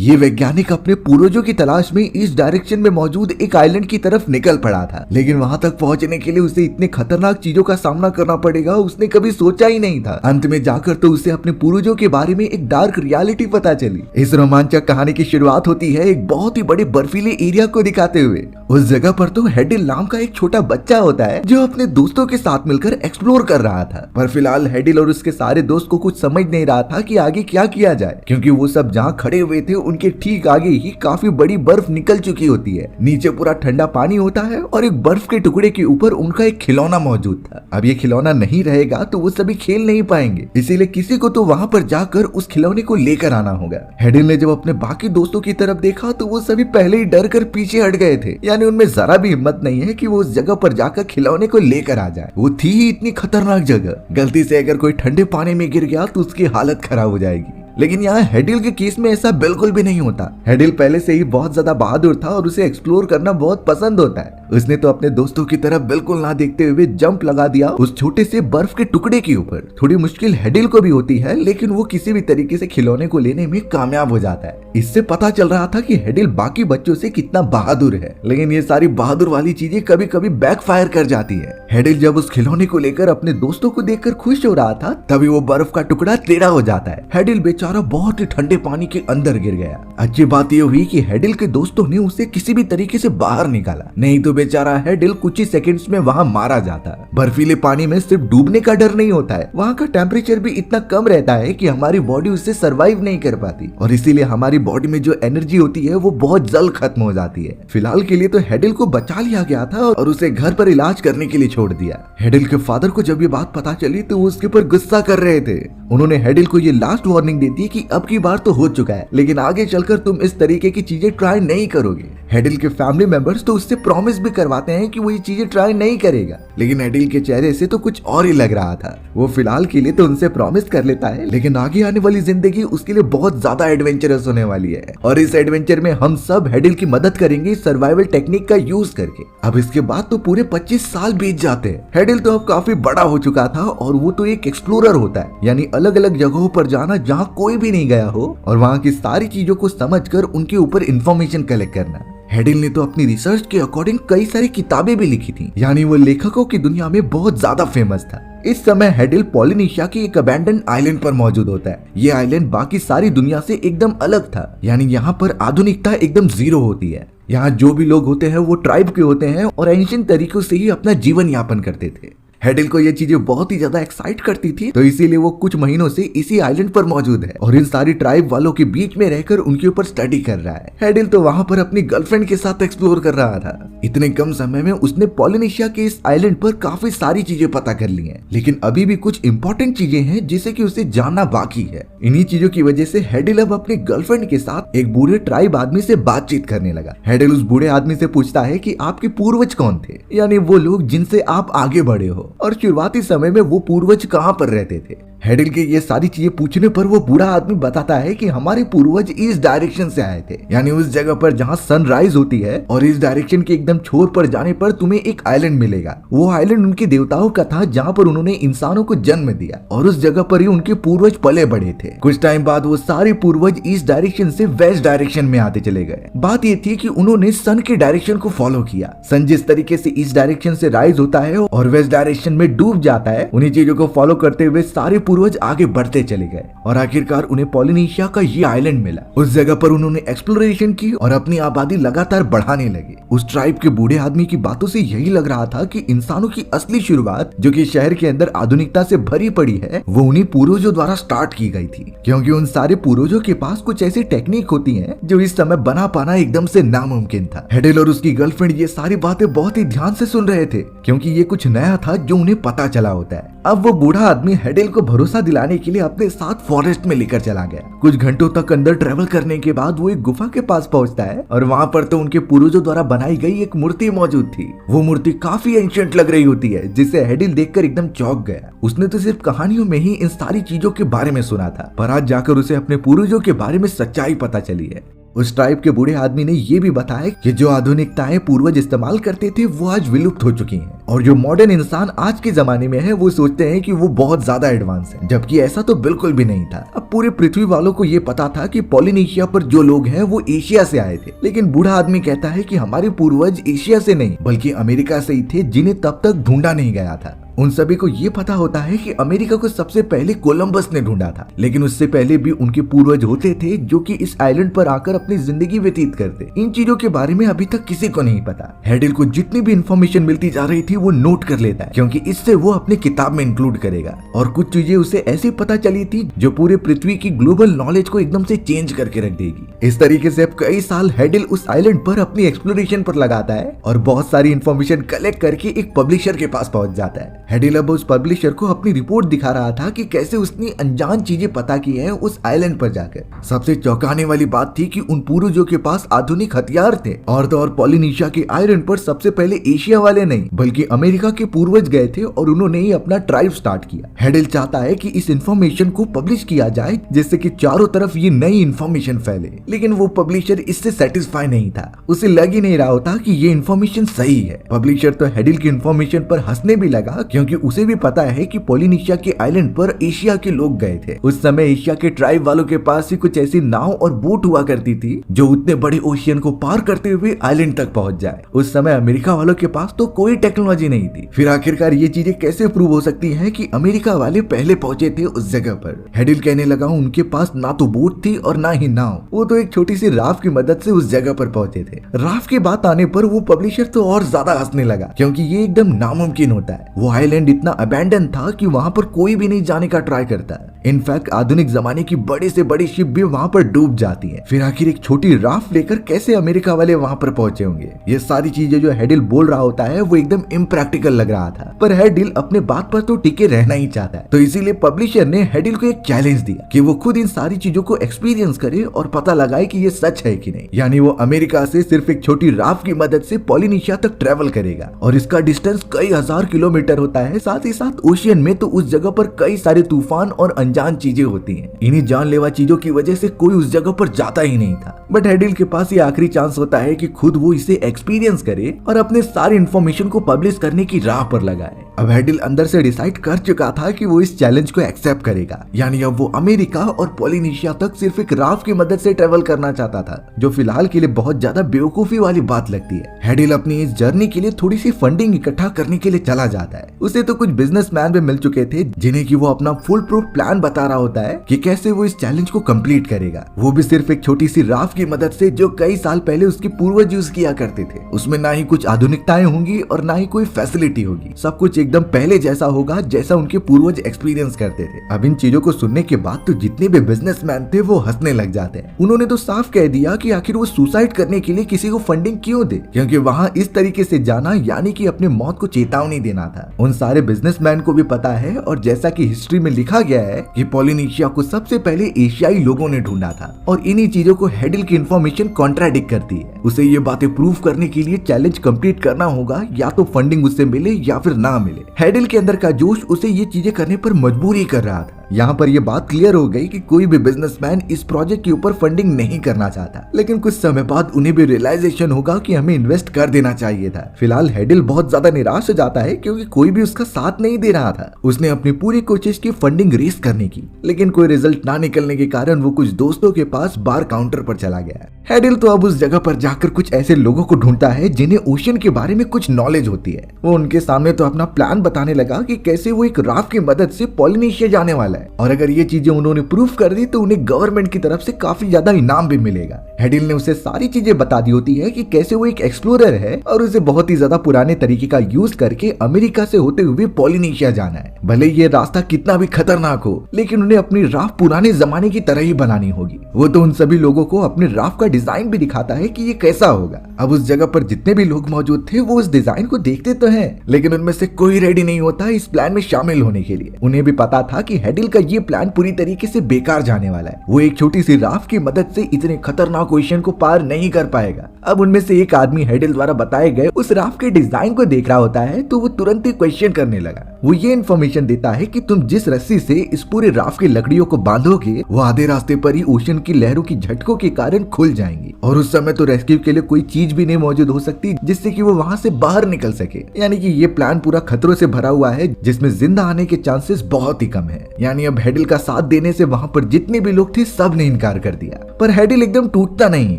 ये वैज्ञानिक अपने पूर्वजों की तलाश में इस डायरेक्शन में मौजूद एक आइलैंड की तरफ निकल पड़ा था, लेकिन वहां तक पहुंचने के लिए उसे इतने खतरनाक चीजों का सामना करना पड़ेगा उसने कभी सोचा ही नहीं था। अंत में जाकर तो उसे अपने पूर्वजों के बारे में एक डार्क रियलिटी पता चली। इस रोमांचक कहानी की शुरुआत होती है एक बहुत ही बड़े बर्फीले एरिया को दिखाते हुए। उस जगह पर तो हेडिल नाम का एक छोटा बच्चा होता है जो अपने दोस्तों के साथ मिलकर एक्सप्लोर कर रहा था, पर फिलहाल हेडिल और उसके सारे दोस्त को कुछ समझ नहीं रहा था कि आगे क्या किया जाए, क्योंकि वो सब जहाँ खड़े हुए थे उनके ठीक आगे ही काफी बड़ी बर्फ निकल चुकी होती है। नीचे पूरा ठंडा पानी होता है और एक बर्फ के टुकड़े के ऊपर उनका एक खिलौना मौजूद था। अब ये खिलौना नहीं रहेगा तो वो सभी खेल नहीं पाएंगे, इसीलिए किसी को तो वहाँ पर जाकर उस खिलौने को लेकर आना होगा। हेडिल ने जब अपने बाकी दोस्तों की तरफ देखा तो वो सभी पहले ही डर कर पीछे हट गए थे, यानी उनमें जरा भी हिम्मत नहीं है कि वो उस जगह पर जाकर खिलौने को लेकर आ जाए। वो थी ही इतनी खतरनाक जगह, गलती से अगर कोई ठंडे पानी में गिर गया तो उसकी हालत खराब हो जाएगी। लेकिन यहाँ हेडिल के केस में ऐसा बिल्कुल भी नहीं होता। हेडिल पहले से ही बहुत ज्यादा बहादुर था और उसे एक्सप्लोर करना बहुत पसंद होता है। उसने तो अपने दोस्तों की तरफ बिल्कुल ना देखते हुए जंप लगा दिया उस छोटे से बर्फ के टुकड़े के ऊपर। थोड़ी मुश्किल हेडिल को भी होती है, लेकिन वो किसी भी तरीके से खिलौने को लेने में कामयाब हो जाता है। इससे पता चल रहा था कि हेडिल बाकी बच्चों से कितना बहादुर है, लेकिन ये सारी बहादुर वाली चीजें कभी कभी बैकफायर कर जाती है। हेडिल जब उस खिलौने को लेकर अपने दोस्तों को देखकर खुश हो रहा था, तभी वो बर्फ का टुकड़ा टेढ़ा हो जाता है। हेडिल बेचारा बहुत ही ठंडे पानी के अंदर गिर गया। अच्छी बात यह हुई कि हेडिल के दोस्तों ने उसे किसी भी तरीके से बाहर निकाला, नहीं तो बेचारा हेडिल कुछ ही सेकंड्स में वहां मारा जाता। बर्फीले पानी में सिर्फ डूबने का डर नहीं होता है, वहां का टेम्परेचर भी इतना कम रहता है कि हमारी बॉडी उससे सरवाइव नहीं कर पाती, और इसीलिए हमारी बॉडी में जो एनर्जी होती है वो बहुत जल्द खत्म हो जाती है। फिलहाल के लिए तो हेडिल को बचा लिया गया था और उसे घर पर इलाज करने के लिए छोड़ दिया। हेडिल के फादर को जब ये बात पता चली तो वो उसके ऊपर गुस्सा कर रहे थे। उन्होंने हेडिल को ये लास्ट वार्निंग दे दी कि अब की बार तो हो चुका है, लेकिन आगे चलकर तुम इस तरीके की चीजें ट्राई नहीं करोगे। हेडिल के फैमिली मेंबर्स तो उससे प्रॉमिस भी करवाते हैं कि वो ये चीजें ट्राई नहीं करेगा, लेकिन हेडिल के चेहरे से तो कुछ और ही लग रहा था। वो फिलहाल के लिए तो उनसे प्रॉमिस कर लेता है, लेकिन आगे आने वाली जिंदगी उसके लिए बहुत ज्यादा एडवेंचरस होने वाली है, और इस एडवेंचर में हम सब हेडिल की मदद करेंगे सर्वाइवल टेक्निक का यूज करके। अब इसके बाद तो पूरे 25 साल बीत जाते हैं। हेडिल तो अब काफी बड़ा हो चुका था और वो तो एक एक्सप्लोरर होता है, यानी अलग अलग जगहों पर जाना जहाँ कोई भी नहीं गया हो और वहाँ की सारी चीजों को समझकर उनके ऊपर इंफॉर्मेशन कलेक्ट करना। हेडिल ने तो अपनी रिसर्च के अकॉर्डिंग कई सारी किताबें भी लिखी थी, यानी वो लेखकों की दुनिया में बहुत ज्यादा फेमस था। इस समय हेडिल पॉलिनेशिया के एक अबैंडन आइलैंड पर मौजूद होता है। ये आइलैंड बाकी सारी दुनिया से एकदम अलग था, यानी यहाँ पर आधुनिकता एकदम जीरो होती है। यहाँ जो भी लोग होते हैं वो ट्राइब के होते हैं और एंशिएंट तरीकों से ही अपना जीवन यापन करते थे। हेडिल को ये चीजें बहुत ही ज्यादा एक्साइट करती थी, तो इसीलिए वो कुछ महीनों से इसी आइलैंड पर मौजूद है और इन सारी ट्राइब वालों के बीच में रहकर उनके ऊपर स्टडी कर रहा है। हेडिल तो वहाँ पर अपनी गर्लफ्रेंड के साथ एक्सप्लोर कर रहा था। इतने कम समय में उसने पॉलिनेशिया के इस आइलैंड पर काफी सारी चीजें पता कर ली हैं, लेकिन अभी भी कुछ इंपॉर्टेंट चीजें हैं जिसे कि उसे जानना बाकी है। इन्हीं चीजों की वजह से हेडिल अब अपने गर्लफ्रेंड के साथ एक बूढ़े ट्राइब आदमी से बातचीत करने लगा। हेडिल उस बूढ़े आदमी से पूछता है कि आपके पूर्वज कौन थे, यानी वो लोग जिनसे आप आगे बढ़े हो, और शुरुआती समय में वो पूर्वज कहाँ पर रहते थे। हेडिल के ये सारी चीजें पूछने पर वो बूढ़ा आदमी बताता है कि हमारे पूर्वज इस डायरेक्शन से आए थे, यानी उस जगह पर जहाँ सनराइज होती है, और इस डायरेक्शन के एकदम छोर पर जाने पर तुम्हें एक आइलैंड मिलेगा। वो आइलैंड उनके देवताओं का था जहाँ पर उन्होंने इंसानों को जन्म दिया, और उस जगह पर ही उनके पूर्वज पले बढ़े थे। कुछ टाइम बाद वो सारे पूर्वज इस डायरेक्शन से वेस्ट डायरेक्शन में आते चले गए। बात ये थी कि उन्होंने सन के डायरेक्शन को फॉलो किया। सन जिस तरीके से इस डायरेक्शन से राइज होता है और वेस्ट डायरेक्शन में डूब जाता है, उन्हीं चीजों को फॉलो करते हुए सारे पूर्वज आगे बढ़ते चले गए और आखिरकार उन्हें पॉलिनेशिया का ये आइलैंड मिला। उस जगह पर उन्होंने एक्सप्लोरेशन की और अपनी आबादी लगातार बढ़ाने लगे। उस ट्राइब के बूढ़े आदमी की बातों से यही लग रहा था कि इंसानों की असली शुरुआत, जो कि शहर के अंदर आधुनिकता से भरी पड़ी है, वो उन्हीं पूर्वजों द्वारा स्टार्ट की गई थी, क्योंकि उन सारे पूर्वजों के पास कुछ ऐसी टेक्निक होती है जो इस समय बना पाना एकदम से नामुमकिन था। हेडिल और उसकी गर्लफ्रेंड ये सारी बातें बहुत ही ध्यान से सुन रहे थे, क्योंकि ये कुछ नया था जो उन्हें पता चला होता है। अब वो बूढ़ा आदमी हेडिल को भरोसा दिलाने के लिए अपने साथ फॉरेस्ट में लेकर चला गया। कुछ घंटों तक अंदर ट्रेवल करने के बाद वो एक गुफा के पास पहुंचता है और वहाँ पर तो उनके पूर्वजों द्वारा बनाई गई एक मूर्ति मौजूद थी। वो मूर्ति काफी एंशिएंट लग रही होती है, जिसे हेडिल देखकर एकदम चौंक गया। उसने तो सिर्फ कहानियों में ही इन सारी चीजों के बारे में सुना था, पर आज जाकर उसे अपने पूर्वजों के बारे में सच्चाई पता चली है। उस ट्राइब के बूढ़े आदमी ने ये भी बताया कि जो आधुनिकताएं पूर्वज इस्तेमाल करते थे वो आज विलुप्त हो चुकी हैं और जो मॉडर्न इंसान आज के जमाने में है वो सोचते हैं कि वो बहुत ज्यादा एडवांस है, जबकि ऐसा तो बिल्कुल भी नहीं था। अब पूरे पृथ्वी वालों को ये पता था कि पॉलिनेशिया पर जो लोग हैं वो एशिया से आए थे, लेकिन बूढ़ा आदमी कहता है कि हमारे पूर्वज एशिया से नहीं बल्कि अमेरिका से ही थे, जिन्हें तब तक ढूंढा नहीं गया था। उन सभी को ये पता होता है कि अमेरिका को सबसे पहले कोलंबस ने ढूंढा था, लेकिन उससे पहले भी उनके पूर्वज होते थे जो कि इस आइलैंड पर आकर अपनी जिंदगी व्यतीत करते। इन चीजों के बारे में अभी तक किसी को नहीं पता। हेडिल को जितनी भी इंफॉर्मेशन मिलती जा रही थी वो नोट कर लेता है, क्योंकि इससे वो अपनी किताब में इंक्लूड करेगा। और कुछ चीजें उसे ऐसी पता चली थी जो पूरे पृथ्वी की ग्लोबल नॉलेज को एकदम से चेंज करके रख देगी। इस तरीके से अब कई साल हेडिल उस आइलैंड पर अपनी एक्सप्लोरेशन पर लगाता है और बहुत सारी इंफॉर्मेशन कलेक्ट करके एक पब्लिशर के पास पहुंच जाता है। हेडिल अब उस पब्लिशर को अपनी रिपोर्ट दिखा रहा था कि कैसे उसने अनजान चीजें पता की हैं उस आइलैंड पर जाकर। सबसे चौंकाने वाली बात थी कि उन पूर्वजों के पास आधुनिक हथियार थे, और तो और पॉलिनेशिया के आइलैंड पर सबसे पहले एशिया वाले नहीं बल्कि अमेरिका के पूर्वज गए थे और उन्होंने ही अपना ट्राइब स्टार्ट किया। हेडिल चाहता है कि इस इंफॉर्मेशन को पब्लिश किया जाए जिससे कि चारों तरफ ये नई इंफॉर्मेशन फैले, लेकिन वो पब्लिशर इससे सेटिस्फाई नहीं था। उसे लग ही नहीं रहा होता कि ये इंफॉर्मेशन सही है। पब्लिशर तो हेडिल की इंफॉर्मेशन पर हंसने भी लगा, क्योंकि उसे भी पता है कि पॉलिनेशिया के आइलैंड पर एशिया के लोग गए थे। उस समय एशिया के ट्राइब वालों के पास ही कुछ ऐसी नाव और बोट हुआ करती थी जो उतने बड़े ओशियन को पार करते हुए आइलैंड तक पहुंच जाए। उस समय अमेरिका वालों के पास तो कोई टेक्नोलॉजी नहीं थी। फिर आखिरकार ये चीजें कैसे प्रूव हो सकती है कि अमेरिका वाले पहले पहुंचे थे उस जगह पर? हेडिल कहने लगा उनके पास ना तो बोट थी और ना ही नाव, वो तो एक छोटी सी राफ्ट की मदद से उस जगह पर पहुंचे थे। राफ्ट की बात आने पर वो पब्लिशर तो और ज्यादा हंसने लगा, क्योंकि ये एकदम नामुमकिन होता है। वो आइलैंड इतना अबैंडन था कि वहां पर कोई भी नहीं जाने का ट्राई करता है। इनफैक्ट आधुनिक जमाने की बड़े से बड़ी शिप भी वहां पर डूब जाती है। फिर आखिर एक छोटी राफ्ट लेकर कैसे अमेरिका वाले वहां पर पहुंचे होंगे? ये सारी चीजें जो हेडिल बोल रहा होता है वो एकदम इम्प्रैक्टिकल लग रहा था, पर हेडिल अपने बात पर तो टिके रहना ही चाहता है। तो इसीलिए पब्लिशर ने हेडिल को एक चैलेंज दिया कि वो खुद इन सारी चीजों को एक्सपीरियंस करे और पता लगाए कि ये सच है कि नहीं। यानी वो अमेरिका से सिर्फ एक छोटी राफ्ट की मदद से पॉलिनेशिया तक ट्रेवल करेगा, और इसका डिस्टेंस कई हजार किलोमीटर होता है। साथ ही साथ ओशियन में तो उस जगह पर कई सारे तूफान और अनजान चीजें होती हैं। इन्हीं जानलेवा चीजों की वजह से कोई उस जगह पर जाता ही नहीं था। बट हेडिल के पास ये आखिरी चांस होता है कि खुद वो इसे एक्सपीरियंस करे और अपने सारी इंफॉर्मेशन को पब्लिश करने की राह पर लगाए। अब हेडिल अंदर से डिसाइड कर चुका था कि वो इस चैलेंज को एक्सेप्ट करेगा। यानी अब वो अमेरिका और पॉलिनेशिया तक सिर्फ एक राफ्ट की मदद से ट्रेवल करना चाहता था, जो फिलहाल के लिए बहुत ज्यादा बेवकूफी वाली बात लगती है। हेडिल अपनी इस जर्नी के लिए थोड़ी सी फंडिंग इकट्ठा करने के लिए चला जाता है। उसे तो कुछ बिजनेसमैन भी मिल चुके थे जिन्हें कि वो अपना फुल प्रूफ प्लान बता रहा होता है कि कैसे वो इस चैलेंज को कंप्लीट करेगा। वो भी सिर्फ एक छोटी सी राफ्ट की मदद से, जो कई साल पहले उसके पूर्वज यूज किया करते थे। उसमें ना ही कुछ आधुनिकताएं होंगी और ना ही कोई फैसिलिटी होगी। सब कुछ एकदम पहले जैसा होगा जैसा उनके पूर्वज एक्सपीरियंस करते थे। अब इन चीजों को सुनने के बाद तो जितने भी बिजनेसमैन थे वो हंसने लग जाते हैं। उन्होंने तो साफ कह दिया कि आखिर वो सुसाइड करने के लिए किसी को फंडिंग क्यों दे, क्योंकि वहां इस तरीके से जाना यानी कि अपने मौत को चेतावनी देना था। उन सारे बिजनेसमैन को भी पता है, और जैसा कि हिस्ट्री में लिखा गया है कि पॉलिनेशिया को सबसे पहले एशियाई लोगों ने ढूंढा था, और इन्हीं चीजों को हेडिल की इंफॉर्मेशन कॉन्ट्राडिक्ट करती है। उसे ये बातें प्रूव करने के लिए चैलेंज कंप्लीट करना होगा, या तो फंडिंग उससे मिले या फिर ना मिले। हेडिल के अंदर का जोश उसे ये चीजें करने पर मजबूर ही कर रहा था। यहाँ पर यह बात क्लियर हो गई कि कोई भी बिजनेसमैन इस प्रोजेक्ट के ऊपर फंडिंग नहीं करना चाहता, लेकिन कुछ समय बाद उन्हें भी रियलाइजेशन होगा कि हमें इन्वेस्ट कर देना चाहिए था। फिलहाल हेडिल बहुत ज्यादा निराश हो जाता है, क्योंकि कोई भी उसका साथ नहीं दे रहा था। उसने अपनी पूरी कोशिश की फंडिंग रेस करने की, लेकिन कोई रिजल्ट ना निकलने के कारण वो कुछ दोस्तों के पास बार काउंटर पर चला गया। हेडिल तो अब उस जगह पर जाकर कुछ ऐसे लोगों को ढूंढता है जिन्हें ओशियन के बारे में कुछ नॉलेज होती है। वो उनके सामने तो अपना प्लान बताने लगा कि कैसे वो एक राफ्ट की मदद से पॉलिनेशिया जाने वाला है, और अगर ये चीजें उन्होंने प्रूफ कर दी तो उन्हें गवर्नमेंट की तरफ से काफी ज्यादा इनाम भी मिलेगा। हेडिल ने उसे सारी चीजें बता दी होती है कि कैसे वो एक एक्सप्लोरर है और उसे बहुत ही ज्यादा पुराने तरीके का यूज करके अमेरिका से होते हुए पॉलिनेशिया जाना है। भले ये रास्ता कितना भी खतरनाक हो, लेकिन उन्हें अपनी राफ्ट पुराने जमाने की तरह ही बनानी होगी। वो तो उन सभी लोगों को अपने राफ्ट का डिजाइन भी दिखाता है कि ये कैसा होगा। अब उस जगह पर जितने भी लोग मौजूद थे वो उस डिजाइन को देखते तो हैं, लेकिन उनमें से कोई रेडी नहीं होता इस प्लान में शामिल होने के लिए। उन्हें भी पता था कि हेडिल का ये प्लान पूरी तरीके से बेकार जाने वाला है। वो एक छोटी सी राफ्ट की मदद से इतने खतरनाक ओशियन को पार नहीं कर पाएगा। अब उनमें से एक आदमी हेडिल द्वारा बताए गए उस राफ्ट के डिजाइन को देख रहा होता है, तो वो तुरंत ही क्वेश्चन करने लगा। वो ये इन्फॉर्मेशन देता है कि तुम जिस रस्सी से इस पूरे राफ्ट की लकड़ियों को बांधोगे वो आधे रास्ते पर ही ओशियन की लहरों की झटकों के कारण खुल जाएंगी, और उस समय तो रेस्क्यू के लिए कोई चीज भी नहीं मौजूद हो सकती जिससे कि वो वहां से बाहर निकल सके। यानी कि ये प्लान पूरा खतरों से भरा हुआ है जिसमें जिंदा आने के चांसेस बहुत ही कम है। यानी अब हेडिल का साथ देने से वहां पर जितने भी लोग थे सब ने इनकार कर दिया, पर हेडिल एकदम टूटता नहीं,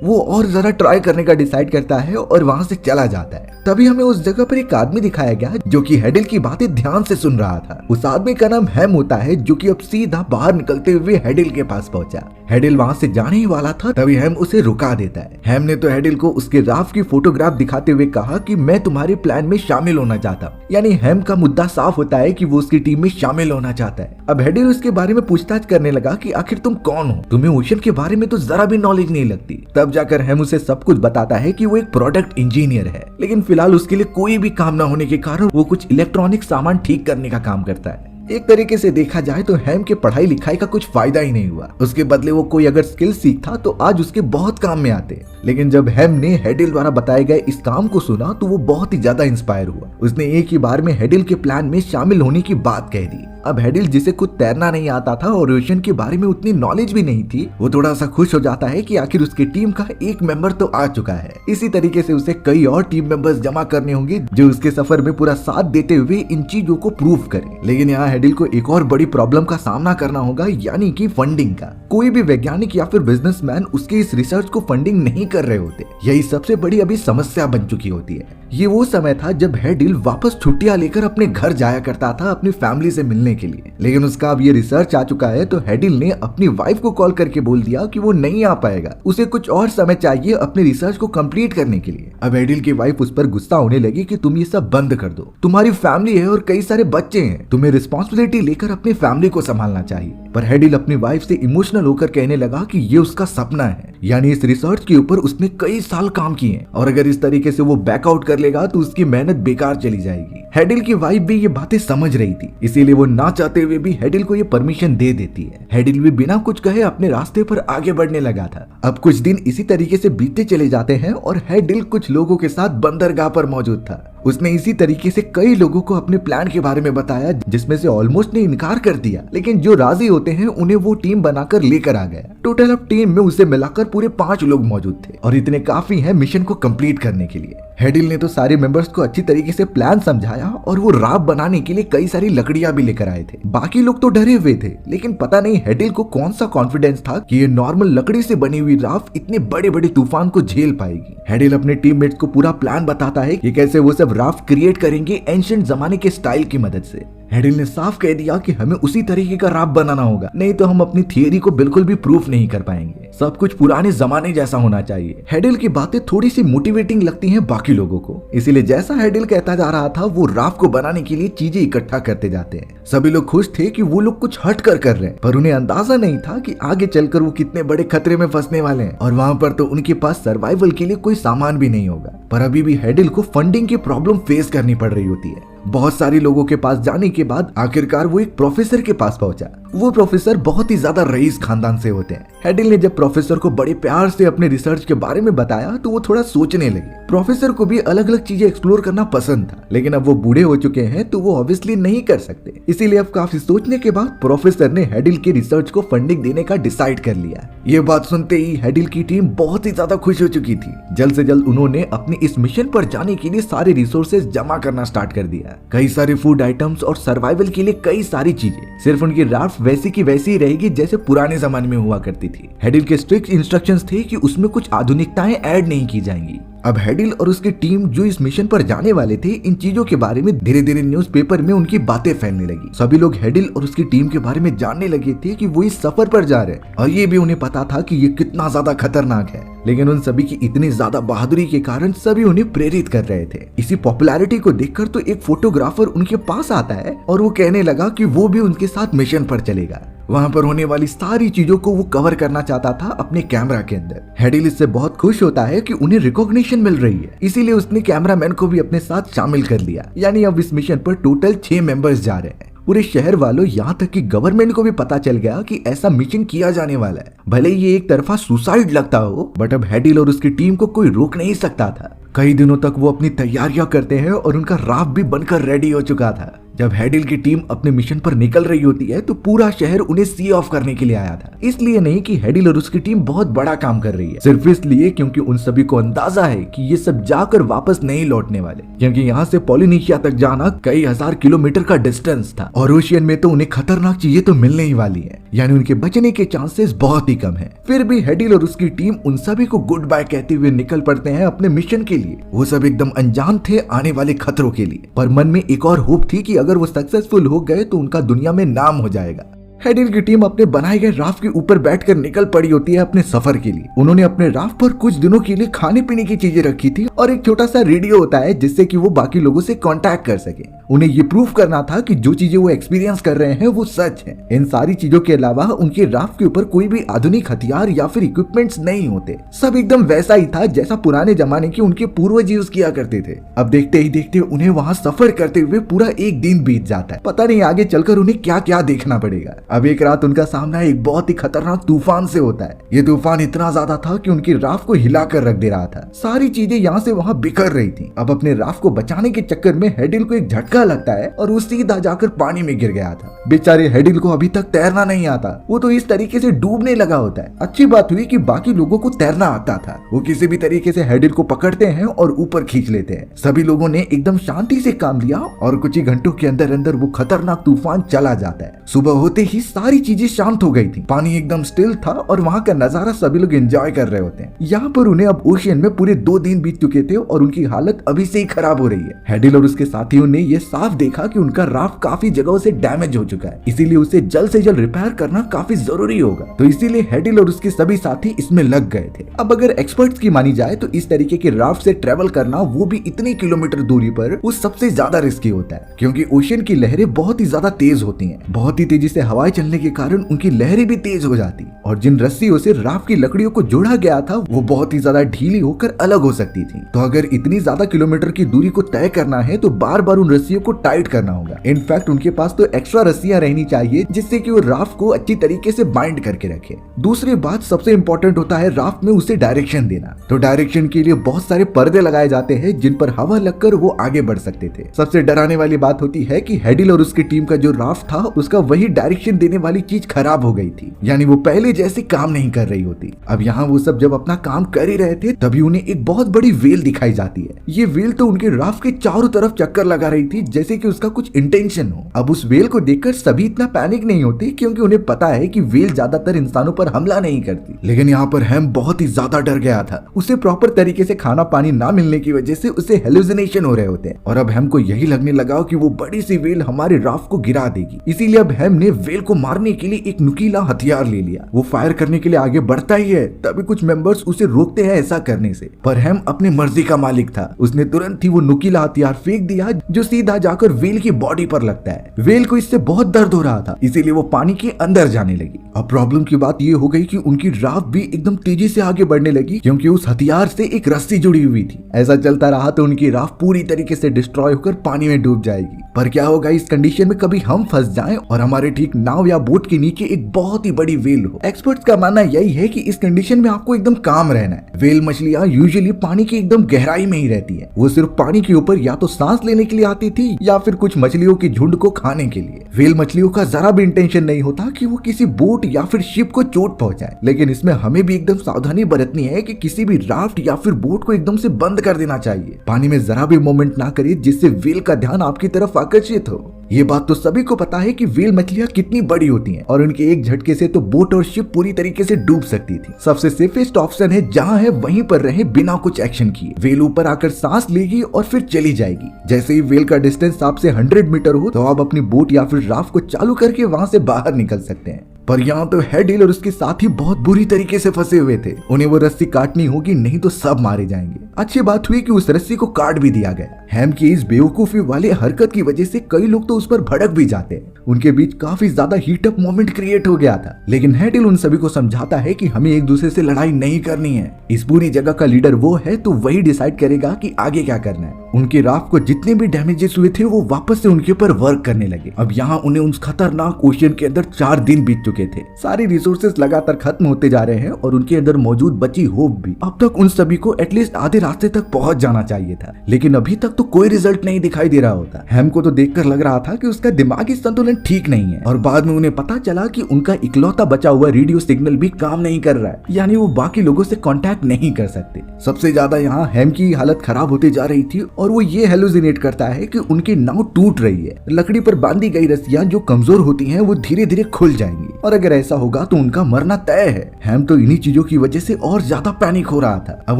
वो और जरा ट्राई करने का डिसाइड करता है और वहां से चला जाता है। तभी हमें उस जगह पर एक आदमी दिखाया गया जो कि हेडिल की बातें ध्यान से सुन रहा था। उस आदमी का नाम हैम होता है जो कि अब सीधा बाहर निकलते हुए हेडिल के पास पहुंचा। हेडिल वहां से जाने ही वाला था तभी हैम उसे रुका देता है। हैम ने तो हेडिल को उसके राफ्ट की फोटोग्राफ दिखाते हुए कहा कि मैं तुम्हारे प्लान में शामिल होना चाहता हूँ। यानी हैम का मुद्दा साफ होता है कि वो उसकी टीम में शामिल होना चाहता है। अब हेडिल उसके बारे में पूछताछ करने लगा कि आखिर तुम कौन हो, तुम्हें ओशन के बारे में तो जरा भी नॉलेज नहीं लगती। तब जाकर हैम उसे सब कुछ बताता है कि वो एक प्रोडक्ट इंजीनियर है, लेकिन फिलहाल उसके लिए कोई भी काम न होने के कारण वो कुछ इलेक्ट्रॉनिक सामान ठीक करने का काम करता है। एक तरीके से देखा जाए तो हैम के पढ़ाई लिखाई का कुछ फायदा ही नहीं हुआ। उसके बदले वो कोई अगर स्किल सीखता तो आज उसके बहुत काम में आते। लेकिन जब हैम ने हेडिल द्वारा बताए गए इस काम को सुना तो वो बहुत ही ज्यादा इंस्पायर हुआ। उसने एक ही बार में हेडिल के प्लान में शामिल होने की बात कह दी। अब हेडिल जिसे खुद तैरना नहीं आता था और ओशन के बारे में उतनी नॉलेज भी नहीं थी, वो थोड़ा सा खुश हो जाता है कि आखिर उसकी टीम का एक मेंबर तो आ चुका है। इसी तरीके से उसे कई और टीम मेंबर्स जमा करने होंगे जो उसके सफर में पूरा साथ देते हुए इन चीजों को प्रूव करें। लेकिन यहाँ हेडिल को एक और बड़ी प्रॉब्लम का सामना करना होगा, यानी कि फंडिंग का। कोई भी वैज्ञानिक या फिर बिजनेसमैन उसके इस रिसर्च को फंडिंग नहीं कर रहे होते। यही सबसे बड़ी अभी समस्या बन चुकी होती है। ये वो समय था जब हेडिल वापस छुट्टियां लेकर अपने घर जाया करता था अपनी फैमिली से मिलने के लिए। लेकिन उसका अब ये रिसर्च आ चुका है तो हेडिल ने अपनी वाइफ को कॉल करके बोल दिया कि वो नहीं आ पाएगा, उसे कुछ और समय चाहिए अपने रिसर्च को कंप्लीट करने के लिए। अब हेडिल की वाइफ उस पर गुस्सा होने लगी कि तुम ये सब बंद कर दो, तुम्हारी फैमिली है और कई सारे बच्चे हैं, तुम्हें रिस्पॉन्सिबिलिटी लेकर अपनी फैमिली को संभालना चाहिए। पर हेडिल अपनी वाइफ से इमोशनल होकर कहने लगा कि ये उसका सपना है, यानी इस रिसर्च के ऊपर उसने कई साल काम किए और अगर इस तरीके से वो बैकआउट कर लेगा तो उसकी मेहनत बेकार चली जाएगी। हेडिल की वाइफ भी ये बातें समझ रही थी, इसीलिए वो ना चाहते हुए भी हेडिल को ये परमिशन दे देती है। हेडिल भी बिना कुछ कहे अपने रास्ते पर आगे बढ़ने लगा था। अब कुछ दिन इसी तरीके से बीतते चले जाते हैं और हेडिल कुछ लोगों के साथ बंदरगाह पर मौजूद था। उसने इसी तरीके से कई लोगों को अपने प्लान के बारे में बताया जिसमें से ऑलमोस्ट ने इनकार कर दिया, लेकिन जो राजी होते हैं उन्हें वो टीम बनाकर लेकर आ गया। टोटल अब टीम में उसे मिलाकर पूरे 5 लोग मौजूद थे और इतने काफी हैं मिशन को कंप्लीट करने के लिए। हेडिल ने तो सारे मेंबर्स को अच्छी तरीके से प्लान समझाया और वो राफ्ट बनाने के लिए कई सारी लकड़ियां भी लेकर आए थे। बाकी लोग तो डरे हुए थे, लेकिन पता नहीं हेडिल को कौन सा कॉन्फिडेंस था कि ये नॉर्मल लकड़ी से बनी हुई राफ्ट इतने बड़े बड़े तूफान को झेल पाएगी। हेडिल अपने टीममेट्स को पूरा प्लान बताता है कि कैसे वो सब राफ्ट क्रिएट करेंगे एंशिएंट जमाने के स्टाइल की मदद से। हेडिल ने साफ कह दिया कि हमें उसी तरीके का राफ्ट बनाना होगा, नहीं तो हम अपनी थियरी को बिल्कुल भी प्रूफ नहीं कर पाएंगे। सब कुछ पुराने जमाने जैसा होना चाहिए। हेडिल की बातें थोड़ी सी मोटिवेटिंग लगती हैं बाकी लोगों को, इसीलिए जैसा हेडिल कहता जा रहा था वो राफ्ट को बनाने के लिए चीजें इकट्ठा करते जाते हैं। सभी लोग खुश थे कि वो लोग कुछ हट कर रहे हैं, पर उन्हें अंदाजा नहीं था कि आगे चलकर वो कितने बड़े खतरे में फंसने वाले हैं और वहाँ पर तो उनके पास सर्वाइवल के लिए कोई सामान भी नहीं होगा। पर अभी भी हेडिल को फंडिंग की प्रॉब्लम फेस करनी पड़ रही होती है। बहुत सारे लोगों के पास जाने के बाद आखिरकार वो एक प्रोफेसर के पास पहुंचा। वो प्रोफेसर बहुत ही ज्यादा रईस खानदान से होते हैं। हेडिल ने जब प्रोफेसर को बड़े प्यार से अपने रिसर्च के बारे में बताया तो वो थोड़ा सोचने लगे। प्रोफेसर को भी अलग अलग चीजें एक्सप्लोर करना पसंद था, लेकिन अब वो बूढ़े हो चुके हैं तो वो ऑब्वियसली नहीं कर सकते। इसीलिए अब काफी सोचने के बाद प्रोफेसर ने हेडिल के रिसर्च को फंडिंग देने का डिसाइड कर लिया। ये बात सुनते ही हेडिल की टीम बहुत ही ज्यादा खुश हो चुकी थी। जल्द से जल्द उन्होंने अपने इस मिशन पर जाने के लिए सारे रिसोर्सेज जमा करना स्टार्ट कर दिया। कई सारे फूड आइटम्स और सर्वाइवल के लिए कई सारी चीजें। सिर्फ उनकी राफ्ट वैसी की वैसी रहेगी जैसे पुराने जमाने में हुआ करती थी। हेडिल के स्ट्रिक्ट इंस्ट्रक्शंस थे कि उसमें कुछ आधुनिकताएं ऐड नहीं की जाएंगी। अब हेडिल और उसकी टीम जो इस मिशन पर जाने वाले थे, इन चीजों के बारे में धीरे धीरे न्यूज़पेपर में उनकी बातें फैलने लगी। सभी लोग हेडिल और उसकी टीम के बारे में जानने लगे थे कि वो इस सफर पर जा रहे हैं और ये भी उन्हें पता था कि ये कितना ज्यादा खतरनाक है। लेकिन उन सभी की इतनी ज्यादा बहादुरी के कारण सभी उन्हें प्रेरित कर रहे थे। इसी पॉपुलैरिटी को देखकर तो एक फोटोग्राफर उनके पास आता है और वो कहने लगा कि वो भी उनके साथ मिशन पर चलेगा। वहां पर होने वाली सारी चीजों को वो कवर करना चाहता था अपने कैमरा के अंदर। हेडिल इससे बहुत खुश होता है कि उन्हें रिकॉग्निशन मिल रही है, इसीलिए उसने कैमरामैन को भी अपने साथ शामिल कर लिया। यानी अब इस मिशन पर टोटल 6 मेंबर्स जा रहे हैं। पूरे शहर वालों यहाँ तक कि गवर्नमेंट को भी पता चल गया कि ऐसा मिशन किया जाने वाला है। भले ये एक तरफा सुसाइड लगता हो, बट अब हेडिल और उसकी टीम को कोई रोक नहीं सकता था। कई दिनों तक वो अपनी तैयारियां करते हैं और उनका राफ्ट भी बनकर रेडी हो चुका था। जब हेडिल की टीम अपने मिशन पर निकल रही होती है तो पूरा शहर उन्हें सी ऑफ करने के लिए आया था। इसलिए नहीं कि हेडिल और उसकी टीम बहुत बड़ा काम कर रही है, सिर्फ इसलिए क्योंकि उन सभी को अंदाजा है कि ये सब जाकर वापस नहीं लौटने वाले, क्योंकि यहाँ से पॉलिनेशिया तक जाना कई हजार किलोमीटर का डिस्टेंस था और ओशियन में तो उन्हें खतरनाक चीजें तो मिलने ही वाली है, यानी उनके बचने के चांसेस बहुत ही कम है। फिर भी हेडिल और उसकी टीम उन सभी को गुड बाय कहते हुए निकल पड़ते हैं अपने मिशन के लिए। वो सब एकदम अनजान थे आने वाले खतरों के लिए, पर मन में एक और होप थी कि अगर वो सक्सेसफुल हो गए तो उनका दुनिया में नाम हो जाएगा। हेडिल की टीम अपने बनाए गए राफ्ट के ऊपर बैठकर निकल पड़ी होती है अपने सफर के लिए। उन्होंने अपने राफ्ट पर कुछ दिनों के लिए खाने पीने की चीजें रखी थी और एक छोटा सा रेडियो होता है जिससे कि वो बाकी लोगों से कांटेक्ट कर सके। उन्हें ये प्रूफ करना था कि जो चीजें वो एक्सपीरियंस कर रहे हैं वो सच है। इन सारी चीजों के अलावा उनके राफ्ट के ऊपर कोई भी आधुनिक हथियार या फिर इक्विपमेंट्स नहीं होते, सब एकदम वैसा ही था जैसा पुराने जमाने के उनके पूर्वज यूज किया करते थे। अब देखते ही देखते उन्हें वहाँ सफर करते हुए पूरा एक दिन बीत जाता है। पता नहीं आगे चलकर उन्हें क्या क्या देखना पड़ेगा। अब एक रात उनका सामना एक बहुत ही खतरनाक तूफान से होता है। ये तूफान इतना ज्यादा था कि उनकी राफ्ट को हिला कर रख दे रहा था। सारी चीजें यहाँ से वहाँ बिखर रही थी। अब अपने राफ्ट को बचाने के चक्कर में हेडिल को एक झटका लगता है और वो सीधा जाकर पानी में गिर गया था। बेचारे हेडिल को अभी तक तैरना नहीं आता, वो तो इस तरीके से डूबने लगा होता है। अच्छी बात हुई कि बाकी लोगों को तैरना आता था। वो किसी भी तरीके से हेडिल को पकड़ते हैं और ऊपर खींच लेते हैं। सभी लोगों ने एकदम शांति से काम लिया और कुछ ही घंटों के अंदर अंदर वो खतरनाक तूफान चला जाता है। सुबह होते ही सारी चीजें शांत हो गई थी, पानी एकदम स्टिल था और वहाँ का नजारा सभी लोग एंजॉय कर रहे होते हैं। यहाँ पर उन्हें अब ओशियन में पूरे 2 दिन बीत चुके थे और उनकी हालत अभी से ही खराब हो रही है। हेडिल और उसके साथियों ने ये साफ देखा कि उनका राफ्ट काफी जगहों से डैमेज हो चुका है, इसीलिए उसे जल्द से जल्द रिपेयर करना काफी जरूरी होगा। तो इसीलिए हेडिल और उसके सभी साथी इसमें लग गए थे। अब अगर एक्सपर्ट्स की मानी जाए तो इस तरीके के राफ्ट से ट्रेवल करना, वो भी इतने किलोमीटर दूरी पर, वो सबसे ज्यादा रिस्की होता है, क्योंकि ओशियन की लहरें बहुत ही ज्यादा तेज होती हैं। बहुत ही तेजी से हवाएं चलने के कारण उनकी लहरें भी तेज हो जाती और जिन रस्सियों से राफ्ट की लकड़ियों को जोड़ा गया था वो बहुत ही ज्यादा ढीली होकर अलग हो सकती थी। तो अगर इतनी ज्यादा किलोमीटर की दूरी को तय करना है तो बार बार उन रस्सियों को टाइट करना होगा। इनफैक्ट उनके पास तो एक्स्ट्रा रस्सियां रहनी चाहिए जिससे कि वो राफ्ट को अच्छी तरीके से बाइंड करके रखे। दूसरी बात सबसे इंपॉर्टेंट होता है राफ्ट में उसे डायरेक्शन देना। तो डायरेक्शन के लिए बहुत सारे पर्दे लगाए जाते हैं जिन पर हवा लगकर वो आगे बढ़ सकते थे। सबसे डराने वाली बात होती है कि हेडिल और उसकी टीम का जो राफ्ट था उसका वही डायरेक्शन देने वाली चीज खराब हो गई थी, यानी वो पहले जैसे काम नहीं कर रही होती। अब यहाँ वो सब जब अपना काम कर ही रहे थे तभी उन्हें एक बहुत बड़ी वेल दिखाई जाती है। ये वेल तो उनके राफ्ट के चारों तरफ चक्कर लगा रही थी जैसे कि उसका कुछ इंटेंशन हो। अब उस वेल को देखकर सभी इतना पैनिक नहीं होते क्योंकि उन्हें पता है कि वेल ज्यादातर इंसानों पर हमला नहीं करती। लेकिन यहाँ पर हैम बहुत ही ज्यादा डर गया था। उसे प्रॉपर तरीके से खाना पानी ना मिलने की वजह से उसे हेलुसिनेशन हो रहे होते हैं और अब हैम को यही लगने लगा कि वो बड़ी सी वेल हमारे राफ्ट को गिरा देगी। इसीलिए अब हैम ने वेल को मारने के लिए एक नुकीला हथियार ले लिया। वो फायर करने के लिए आगे बढ़ता ही है तभी कुछ मेंबर्स उसे रोकते हैं ऐसा करने से, पर हैम अपनी मर्जी का मालिक था। उसने तुरंत ही वो नुकीला हथियार फेंक दिया जो सीधा जाकर वेल की बॉडी पर लगता है। वेल को इससे बहुत दर्द हो रहा था इसीलिए वो पानी के अंदर जाने लगी। अब प्रॉब्लम की बात ये हो गई कि उनकी राफ्ट भी एकदम तेजी से आगे बढ़ने लगी क्योंकि उस हथियार से एक रस्सी जुड़ी हुई थी। ऐसा चलता रहा तो उनकी राफ्ट पूरी तरीके से डिस्ट्रॉय होकर पानी में डूब जाएगी। पर क्या होगा इस कंडीशन में कभी हम फंस जाएं और हमारे ठीक नाव या बोट के नीचे एक बहुत ही बड़ी वेल हो। एक्सपर्ट्स का मानना यही है कि इस कंडीशन में आपको एकदम काम रहना है। वेल मछलियां यूजुअली पानी की एकदम गहराई में ही रहती है। वो सिर्फ पानी के ऊपर या तो सांस लेने के लिए आती थी या फिर कुछ मछलियों के झुंड को खाने के लिए। वेल मछलियों का जरा भी इंटेंशन नहीं होता कि वो किसी बोट या फिर शिप को चोट पहुंचाए, लेकिन इसमें हमें भी एकदम सावधानी बरतनी है कि किसी भी राफ्ट या फिर बोट को एकदम से बंद कर देना चाहिए। पानी में जरा भी मूवमेंट ना करिए जिससे वेल का ध्यान आपकी तरफ आकर्षित हो। ये बात तो सभी को पता है कि वेल मछलियां कितनी बड़ी होती हैं और उनके एक झटके से तो बोट और शिप पूरी तरीके से डूब सकती थी। सबसे सेफेस्ट ऑप्शन है जहां है वहीं पर रहे बिना कुछ एक्शन किए। वेल ऊपर आकर सांस लेगी और फिर चली जाएगी। जैसे ही वेल का डिस्टेंस आपसे 100 मीटर हो तो आप अपनी बोट या फिर राफ्ट को चालू करके वहां से बाहर निकल सकते हैं। पर यहाँ तो हेडिल और उसके साथी बहुत बुरी तरीके से फंसे हुए थे। उन्हें वो रस्सी काटनी होगी नहीं तो सब मारे जाएंगे। अच्छी बात हुई कि उस रस्सी को काट भी दिया गया। हैम की इस बेवकूफी वाले हरकत की वजह से कई लोग तो उस पर भड़क भी जाते हैं। उनके बीच काफी ज्यादा हीटअप मोमेंट क्रिएट हो गया था, लेकिन हेडिल उन सभी को समझाता है कि हमें एक दूसरे से लड़ाई नहीं करनी है। इस पूरी जगह का लीडर वो है, तो वही डिसाइड करेगा कि आगे क्या करना है। उनके राफ्ट को जितने भी डैमेजेस हुए थे वो वापस से उनके ऊपर वर्क करने लगे। अब यहाँ उन्हें उस खतरनाक ओशियन के अंदर 4 दिन बीत चुके थे। सारे रिसोर्सेस लगातार खत्म होते जा रहे हैं और उनके अंदर मौजूद बची होप भी। अब तक उन सभी को एटलीस्ट आधे रास्ते तक पहुंच जाना चाहिए था, लेकिन अभी तक तो कोई रिजल्ट नहीं दिखाई दे रहा होता। हैम को तो देखकर लग रहा था कि उसका दिमागी संतुलन ठीक नहीं है, और बाद में उन्हें पता चला कि उनका इकलौता बचा हुआ रेडियो सिग्नल भी काम नहीं कर रहा है, यानी वो बाकी लोगों से कांटेक्ट नहीं कर सकते। सबसे ज्यादा यहाँ हैम की हालत खराब होती जा रही थी और वो ये हेलुसिनेट करता है कि उनकी नाव टूट रही है। लकड़ी पर बांधी गई रस्सियां जो कमजोर होती हैं वो धीरे धीरे खुल जाएंगी, और अगर ऐसा होगा तो उनका मरना तय है। हैम तो इन्हीं चीजों की वजह से और ज्यादा पैनिक हो रहा था। अब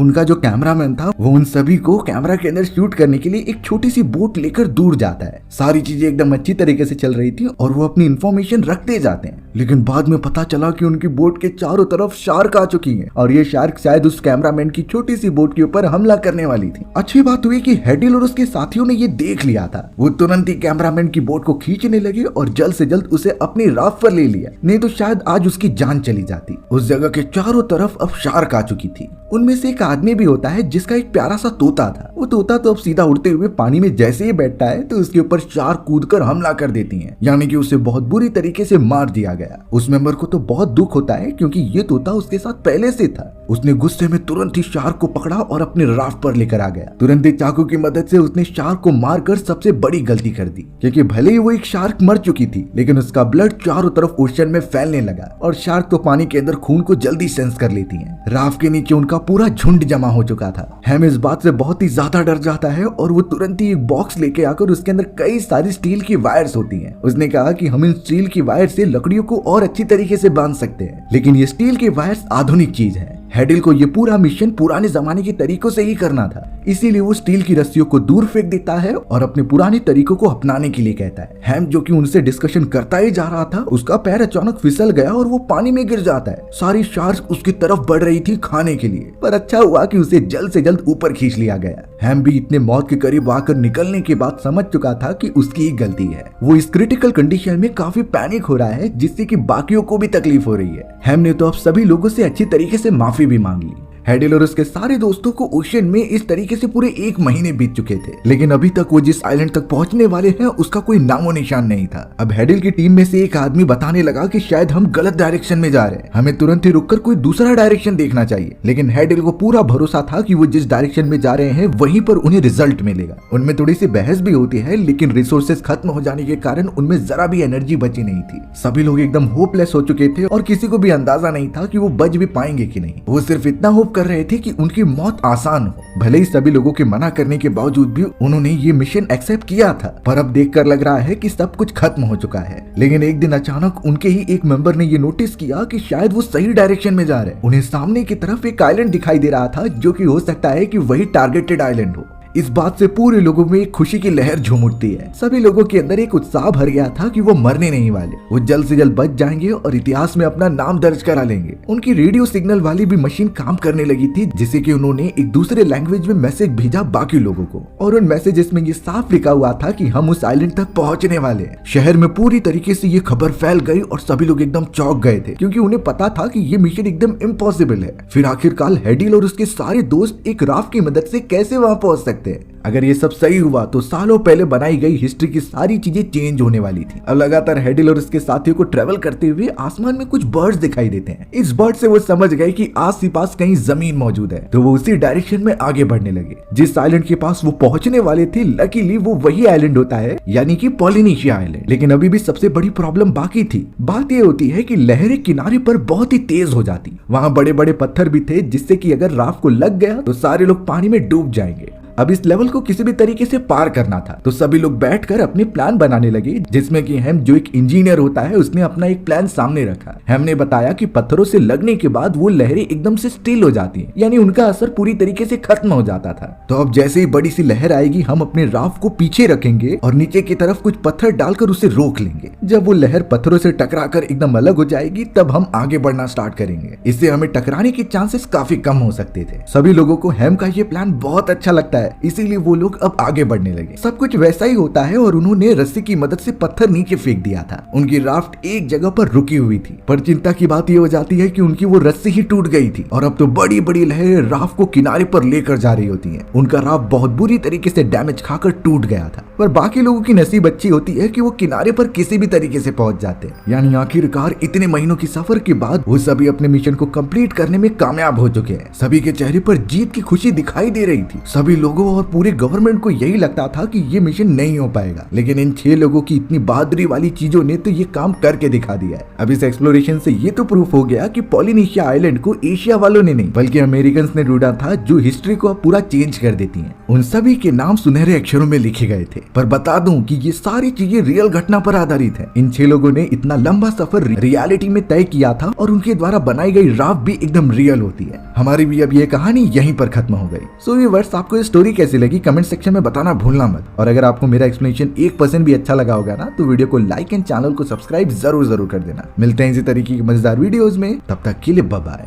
उनका जो कैमरामैन था वो उन सभी को कैमरा के अंदर शूट करने के लिए एक छोटी सी बोट लेकर दूर जाता है। सारी चीजें एकदम अच्छी तरीके से चल रही थी और वो अपनी इंफॉर्मेशन रखते जाते हैं, लेकिन बाद में पता चला कि उनकी बोट के चारों तरफ शार्क आ चुकी है और ये शार्क शायद उस कैमरामैन की छोटी सी बोट के ऊपर हमला करने वाली थी। अच्छी बात हुई कि हेडिल और उसके साथियों ने ये देख लिया था। वो तुरंत ही कैमरामैन की बोट को खींचने लगे और जल्द से जल्द उसे अपनी राफ्ट पर ले लिया, नहीं तो शायद आज उसकी जान चली जाती। उस जगह के चारों तरफ अब शार्क आ चुकी थी। उनमें से एक आदमी भी होता है जिसका एक प्यारा सा तोता था। वो तोता तो अब सीधा उड़ते हुए पानी में जैसे ही बैठता है तो उसके ऊपर शार्क कूदकर हमला कर देती हैं, यानी कि उसे बहुत बुरी तरीके से मार दिया गया। उस मेंबर को तो बहुत दुख होता है क्योंकि ये तोता उसके साथ पहले से था। उसने गुस्से में तुरंत ही शार्क को पकड़ा और अपने राफ्ट पर लेकर आ गया। तुरंत ही चाकू की मदद से उसने शार्क को मारकर सबसे बड़ी गलती कर दी, क्योंकि भले ही वो एक शार्क मर चुकी थी लेकिन उसका ब्लड चारों तरफ ओशन में फैलने लगा, और शार्क तो पानी के अंदर खून को जल्दी सेंस कर लेती हैं। राफ्ट के नीचे उनका पूरा झुंड जमा हो चुका था। हैम इस बात से बहुत ही ज्यादा डर जाता है और वो तुरंत ही एक बॉक्स लेके आकर उसके अंदर कई सारी स्टील की वायर्स होती हैं। उसने कहा कि हम इन स्टील की वायर से लकड़ियों को और अच्छी तरीके से बांध सकते हैं, लेकिन ये स्टील की वायर्स आधुनिक चीज है। हेडिल को ये पूरा मिशन पुराने जमाने के तरीकों से ही करना था, इसीलिए वो स्टील की रस्सियों को दूर फेंक देता है और अपने पुराने तरीकों को अपनाने के लिए कहता है। हैम जो कि उनसे डिस्कशन करता ही जा रहा था, उसका पैर अचानक फिसल गया और वो पानी में गिर जाता है। सारी शार्क्स उसकी तरफ बढ़ रही थी खाने के लिए, पर अच्छा हुआ कि उसे जल्द से जल्द ऊपर खींच लिया गया। हैम भी इतने मौत के करीब आकर निकलने के बाद समझ चुका था कि उसकी ही गलती है। वो इस क्रिटिकल कंडीशन में काफी पैनिक हो रहा है, जिससे कि बाकियों को भी तकलीफ हो रही है। हैम ने तो अब सभी लोगों से अच्छी तरीके से माफी भी मांग ली। हेडिल और उसके सारे दोस्तों को ओशन में इस तरीके से पूरे 1 महीने बीत चुके थे, लेकिन अभी तक वो जिस आइलैंड तक पहुंचने वाले हैं उसका कोई नामो निशान नहीं था। अब हेडिल की टीम में से एक आदमी बताने लगा कि शायद हम गलत डायरेक्शन में जा रहे हैं, हमें तुरंत ही रुककर कोई दूसरा डायरेक्शन देखना चाहिए। लेकिन हेडिल को पूरा भरोसा था कि वो जिस डायरेक्शन में जा रहे हैं वहीं पर उन्हें रिजल्ट मिलेगा। उनमें थोड़ी सी बहस भी होती है, लेकिन रिसोर्सेज खत्म हो जाने के कारण उनमें जरा भी एनर्जी बची नहीं थी। सभी लोग एकदम होपलेस हो चुके थे और किसी को भी अंदाजा नहीं था कि वो बच भी पाएंगे कि नहीं। वो सिर्फ इतना होप कर रहे थे कि की मौत आसान हो। भले ही सभी लोगों के मना करने के बावजूद भी उन्होंने ये मिशन एक्सेप्ट किया था, पर अब देखकर लग रहा है कि सब कुछ खत्म हो चुका है। लेकिन एक दिन अचानक उनके ही एक मेंबर ने ये नोटिस किया कि शायद वो सही डायरेक्शन में जा रहे हैं। उन्हें सामने की तरफ एक आइलैंड दिखाई दे रहा था, जो कि हो सकता है कि वही टारगेटेड आइलैंड हो। इस बात से पूरे लोगों में एक खुशी की लहर झूम उठती है। सभी लोगों के अंदर एक उत्साह भर गया था कि वो मरने नहीं वाले, वो जल्द से जल्द बच जाएंगे और इतिहास में अपना नाम दर्ज करा लेंगे। उनकी रेडियो सिग्नल वाली भी मशीन काम करने लगी थी, जिससे कि उन्होंने एक दूसरे लैंग्वेज में मैसेज भेजा बाकी लोगों को, और उन मैसेजेस में ये साफ लिखा हुआ था कि हम उस आइलैंड तक पहुंचने वाले हैं। शहर में पूरी तरीके से ये खबर फैल गई और सभी लोग एकदम चौंक गए थे, क्योंकि उन्हें पता था कि ये मिशन एकदम इम्पॉसिबल है। फिर आखिरकार हेडिल और उसके सारे दोस्त एक राफ्ट की मदद से कैसे वहां पहुंच सकते हैं। अगर ये सब सही हुआ तो सालों पहले बनाई गई हिस्ट्री की सारी चीजें चेंज होने वाली थी। अब लगातार हेडिल और उसके साथियों को ट्रेवल करते हुए आसमान में कुछ बर्ड्स दिखाई देते हैं। इस बर्ड से वो समझ गए कि आस पास कहीं जमीन मौजूद है, तो वो उसी डायरेक्शन में आगे बढ़ने लगे। जिस आइलैंड के पास वो पहुंचने वाले थे, लकीली वो वही आइलैंड होता है, यानी कि पॉलिनेशिया आइलैंड। लेकिन अभी भी सबसे बड़ी प्रॉब्लम बाकी थी। बात ये होती है कि लहरें किनारे पर बहुत ही तेज हो जाती। वहां बड़े बड़े पत्थर भी थे, जिससे कि अगर राफ्ट को लग गया तो सारे लोग पानी में डूब जाएंगे। अब इस लेवल को किसी भी तरीके से पार करना था, तो सभी लोग बैठकर अपने प्लान बनाने लगे, जिसमें कि हेम जो एक इंजीनियर होता है उसने अपना एक प्लान सामने रखा। हेम ने बताया कि पत्थरों से लगने के बाद वो लहरें एकदम से स्टिल हो जाती हैं, यानी उनका असर पूरी तरीके से खत्म हो जाता था। तो अब जैसे ही बड़ी सी लहर आएगी, हम अपने राफ्ट को पीछे रखेंगे और नीचे की तरफ कुछ पत्थर डालकर उसे रोक लेंगे। जब वो लहर पत्थरों से टकराकर एकदम अलग हो जाएगी, तब हम आगे बढ़ना स्टार्ट करेंगे। इससे हमें टकराने के चांसेस काफी कम हो सकते थे। सभी लोगों को हेम का ये प्लान बहुत अच्छा लगता है, इसीलिए वो लोग अब आगे बढ़ने लगे। सब कुछ वैसा ही होता है और उन्होंने रस्सी की मदद से पत्थर नीचे फेंक दिया था। उनकी राफ्ट एक जगह पर रुकी हुई थी, पर चिंता की बात यह हो जाती है कि उनकी वो रस्सी ही टूट गई थी और अब तो बड़ी बड़ी लहरें राफ्ट को किनारे पर लेकर जा रही होती हैं। उनका राफ्ट बहुत बुरी तरीके से डैमेज खाकर टूट गया था, पर बाकी लोगों की नसीब अच्छी होती है कि वो किनारे पर किसी भी तरीके से पहुंच जाते हैं। यानी आखिरकार इतने महीनों की सफर के बाद वो सभी अपने मिशन को कंप्लीट करने में कामयाब हो चुके हैं। सभी के चेहरे पर जीत की खुशी दिखाई दे रही थी। सभी लोगों और पूरे गवर्नमेंट को यही लगता था कि ये मिशन नहीं हो पाएगा, लेकिन इन 6 लोगों की इतनी बहादुरी वाली चीजों ने तो ये काम करके दिखा दिया है। अब इस एक्सप्लोरेशन से ये तो प्रूफ हो गया कि पॉलिनेशिया आइलैंड को एशिया वालों ने नहीं बल्कि अमेरिकन ने ढूंढा था, जो हिस्ट्री को अब पूरा चेंज कर देती है। उन सभी के नाम सुनहरे अक्षरों में लिखे गए थे। पर बता दूं कि ये सारी चीजें रियल घटना पर आधारित है। इन 6 लोगों ने इतना लंबा सफर रियलिटी में तय किया था और उनके द्वारा बनाई गई राफ्ट भी एकदम रियल होती है। हमारी भी अब ये कहानी यहीं पर खत्म हो गई। सो व्यूअर्स, आपको ये स्टोरी कैसी लगी कमेंट सेक्शन में बताना भूलना मत। और अगर आपको मेरा एक्सप्लेनेशन 1% भी अच्छा लगा होगा ना, तो वीडियो को लाइक एंड चैनल को सब्सक्राइब जरूर कर देना। मिलते हैं इसी तरीके की मजेदार वीडियोस में, तब तक के लिए बाय बाय।